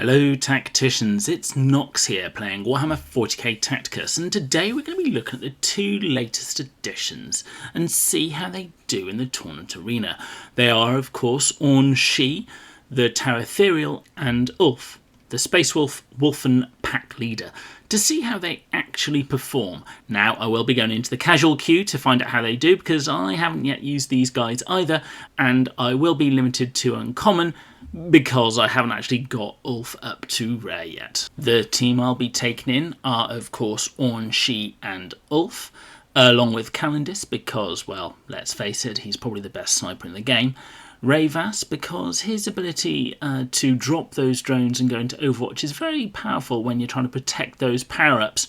Hello tacticians, it's Nox here playing Warhammer 40k Tacticus, and today we're going to be looking at the two latest additions and see how they do in the tournament arena. They are of course Aunshi, the Tower Ethereal, and Ulf, the Space Wolf Wolfen pack leader, to see how they actually perform. Now I will be going into the casual queue to find out how they do because I haven't yet used these guides either, and I will be limited to uncommon because I haven't actually got Ulf up to rare yet. The team I'll be taking in are of course Aunshi and Ulf, along with Calendis because, well, let's face it, he's probably the best sniper in the game. Ravas because his ability to drop those drones and go into Overwatch is very powerful when you're trying to protect those power-ups,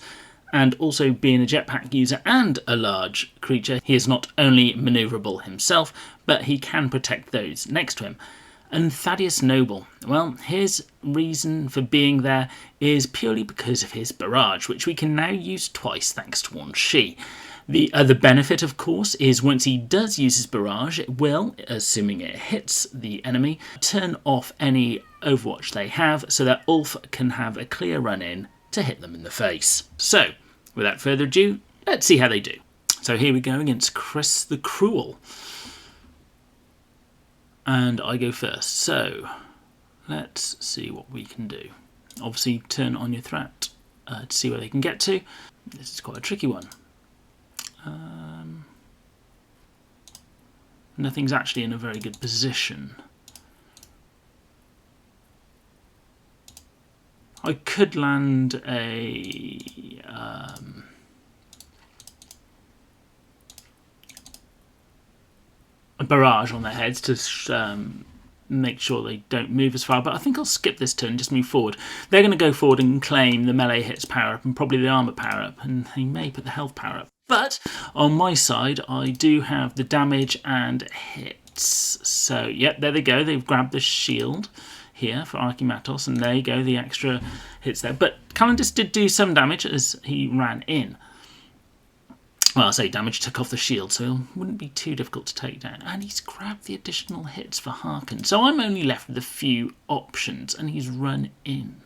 and also being a jetpack user and a large creature, he is not only manoeuvrable himself, but he can protect those next to him. And Thaddeus Noble, well, his reason for being there is purely because of his barrage, which we can now use twice thanks to Aunshi. The other benefit, of course, is once he does use his barrage, it will, assuming it hits the enemy, turn off any Overwatch they have so that Ulf can have a clear run in to hit them in the face. So, without further ado, let's see how they do. So here we go against Chris the Cruel. And I go first, so let's see what we can do. Obviously turn on your threat to see where they can get to. This is quite a tricky one. Nothing's actually in a very good position. I could land a barrage on their heads to make sure they don't move as far, but I think I'll skip this turn and just move forward. They're going to go forward and claim the melee hits power up and probably the armor power up, and they may put the health power up. But on my side, I do have the damage and hits. So, yep, there they go. They've grabbed the shield here for Archimatos, and there you go, the extra hits there. But Calendis did do some damage as he ran in. Well, I say damage, took off the shield, so it wouldn't be too difficult to take down. And he's grabbed the additional hits for Harken. So I'm only left with a few options, and he's run in.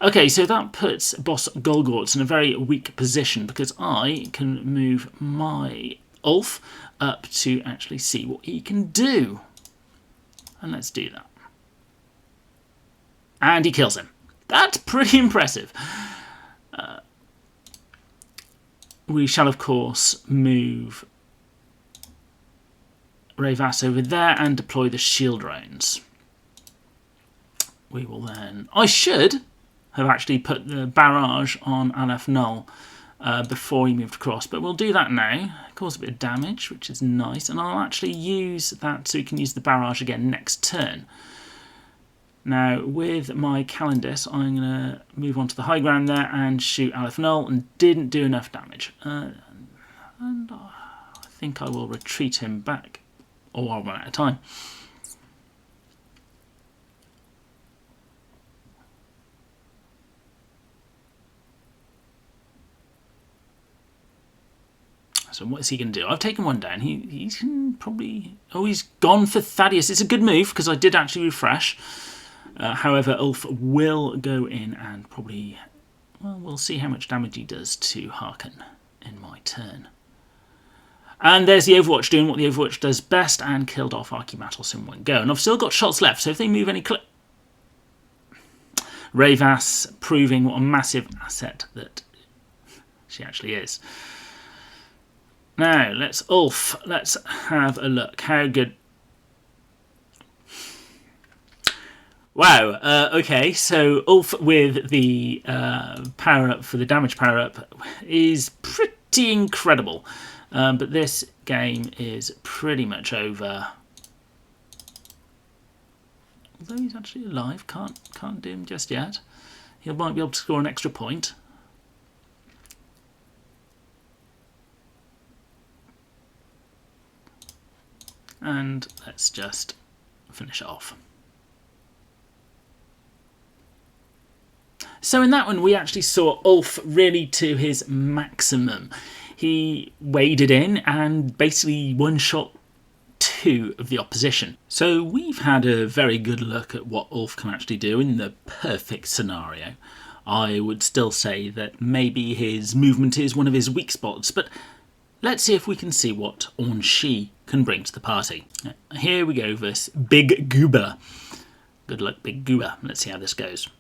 Okay, so that puts Boss Golgorts in a very weak position because I can move my Ulf up to actually see what he can do. And let's do that. And he kills him. That's pretty impressive. We shall, of course, move Ravas over there and deploy the shield drones. We will then... I should have actually put the barrage on Aleph Null before he moved across, but we'll do that now. Cause a bit of damage, which is nice, and I'll actually use that so we can use the barrage again next turn. Now, with my Calendis, I'm going to move on to the high ground there and shoot Aleph Null, and didn't do enough damage. And I think I will retreat him back, or I'll run out of time. So what is he going to do? I've taken one down. He can probably... Oh, he's gone for Thaddeus. It's a good move because I did actually refresh. However, Ulf will go in and probably... Well, we'll see how much damage he does to Harken in my turn. And there's the Overwatch doing what the Overwatch does best and killed off Archimatos in one go. And I've still got shots left, so if they move any... Ravas proving what a massive asset that she actually is. Now, let's have a look. How good... Wow, okay, so Ulf with the power-up for the damage power-up is pretty incredible. But this game is pretty much over. Although he's actually alive, can't do him just yet. He might be able to score an extra point. And let's just finish it off. So in that one, we actually saw Ulf really to his maximum. He waded in and basically one-shot 2 of the opposition. So we've had a very good look at what Ulf can actually do in the perfect scenario. I would still say that maybe his movement is one of his weak spots, but let's see if we can see what Aunshi can bring to the party. Here we go versus Big Goober. Good luck, Big Goober. Let's see how this goes.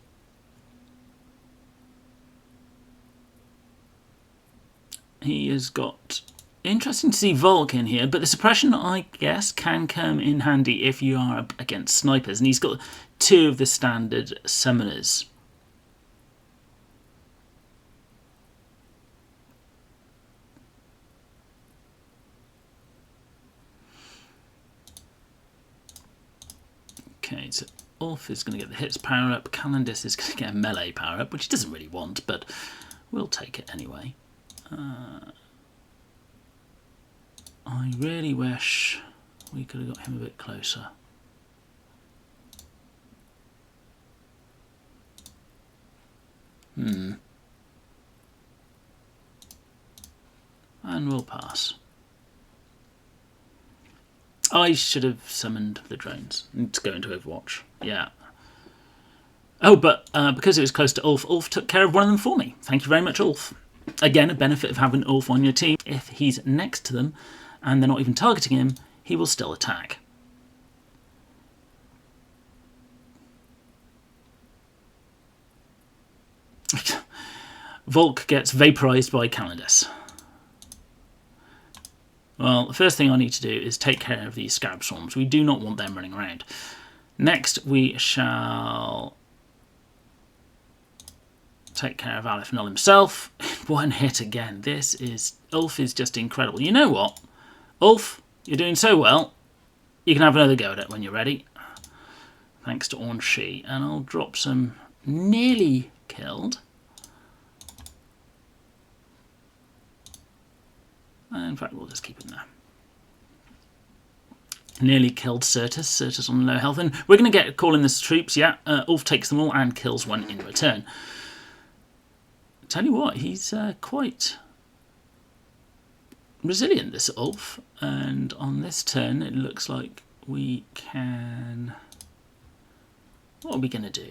He has got... Interesting to see Volk in here, but the suppression, I guess, can come in handy if you are up against snipers. And he's got 2 of the standard summoners. Okay, so Ulf is going to get the hits power up. Calendis is going to get a melee power up, which he doesn't really want, but we'll take it anyway. I really wish we could have got him a bit closer. And we'll pass. I should have summoned the drones to go into Overwatch. Yeah. Oh, but because it was close to Ulf, Ulf took care of one of them for me. Thank you very much, Ulf. Again, a benefit of having Ulf on your team. If he's next to them and they're not even targeting him, he will still attack. Volk gets vaporized by Calendis. Well, the first thing I need to do is take care of these Scarab Swarms. We do not want them running around. Next, we shall take care of Ulf and Aunshi himself. One hit again. Ulf is just incredible. You know what? Ulf, you're doing so well. You can have another go at it when you're ready. Thanks to Aunshi. And I'll drop some nearly killed. In fact, we'll just keep him there. Nearly killed Certus. Certus on low health. And we're going to get calling this troops, yeah. Ulf takes them all and kills one in return. Tell you what, he's quite resilient, this Ulf. And on this turn, it looks like we can... What are we going to do?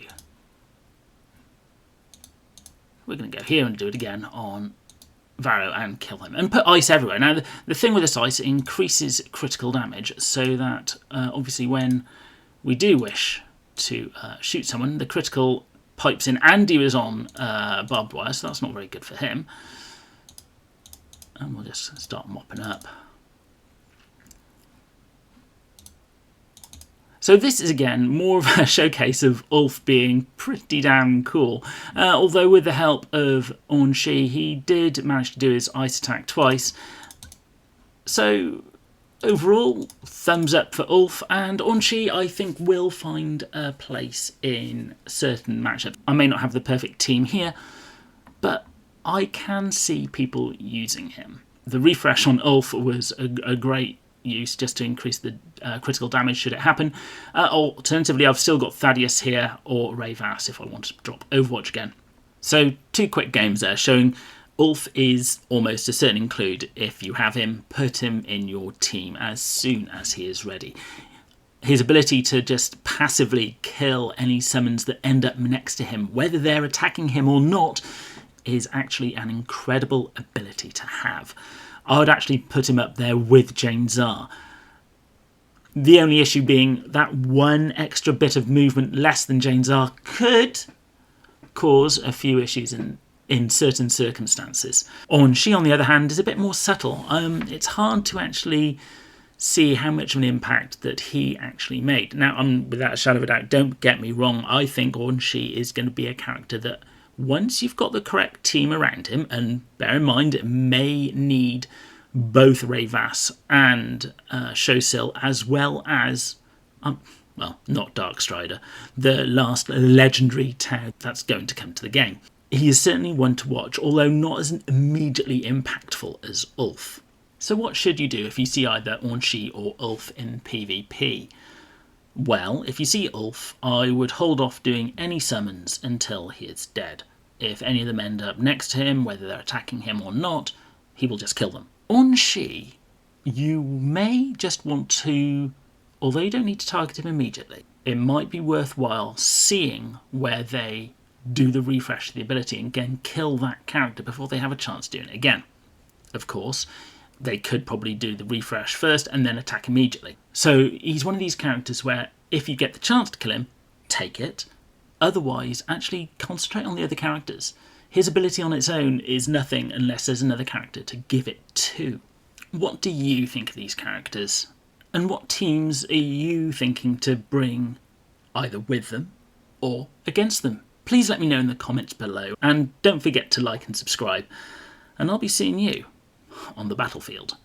We're going to go here and do it again on Varro and kill him. And put ice everywhere. Now, the thing with this ice, it increases critical damage so that, obviously, when we do wish to shoot someone, the critical pipes in. And he was on barbed wire, so that's not very good for him. And we'll just start mopping up. So this is, again, more of a showcase of Ulf being pretty damn cool. Although with the help of Aunshi, he did manage to do his ice attack twice. So overall, thumbs up for Ulf, and Aunshi, I think, will find a place in certain matchups. I may not have the perfect team here, but I can see people using him. The refresh on Ulf was a great use just to increase the critical damage should it happen. Alternatively, I've still got Thaddeus here or Rayvas if I want to drop Overwatch again. So 2 quick games there showing Ulf is almost a certain include. If you have him, put him in your team as soon as he is ready. His ability to just passively kill any summons that end up next to him, whether they're attacking him or not, is actually an incredible ability to have. I would actually put him up there with Jane Czar. The only issue being that one extra bit of movement less than Jane Czar could cause a few issues in certain circumstances. Aunshi, on the other hand, is a bit more subtle. It's hard to actually see how much of an impact that he actually made. Now, without a shadow of a doubt, don't get me wrong, I think Aunshi is going to be a character that once you've got the correct team around him, and bear in mind it may need both Rayvas and Shosil, as well as, well, not Darkstrider, the last legendary tag that's going to come to the game. He is certainly one to watch, although not as immediately impactful as Ulf. So what should you do if you see either Aunshi or Ulf in PvP? Well, if you see Ulf, I would hold off doing any summons until he is dead. If any of them end up next to him, whether they're attacking him or not, he will just kill them. Aunshi you may just want to, although you don't need to target him immediately, it might be worthwhile seeing where they do the refresh of the ability and again kill that character before they have a chance doing it again. Of course, they could probably do the refresh first and then attack immediately. So he's one of these characters where if you get the chance to kill him, take it. Otherwise, actually concentrate on the other characters. His ability on its own is nothing unless there's another character to give it to. What do you think of these characters? And what teams are you thinking to bring either with them or against them? Please let me know in the comments below, and don't forget to like and subscribe, and I'll be seeing you on the battlefield.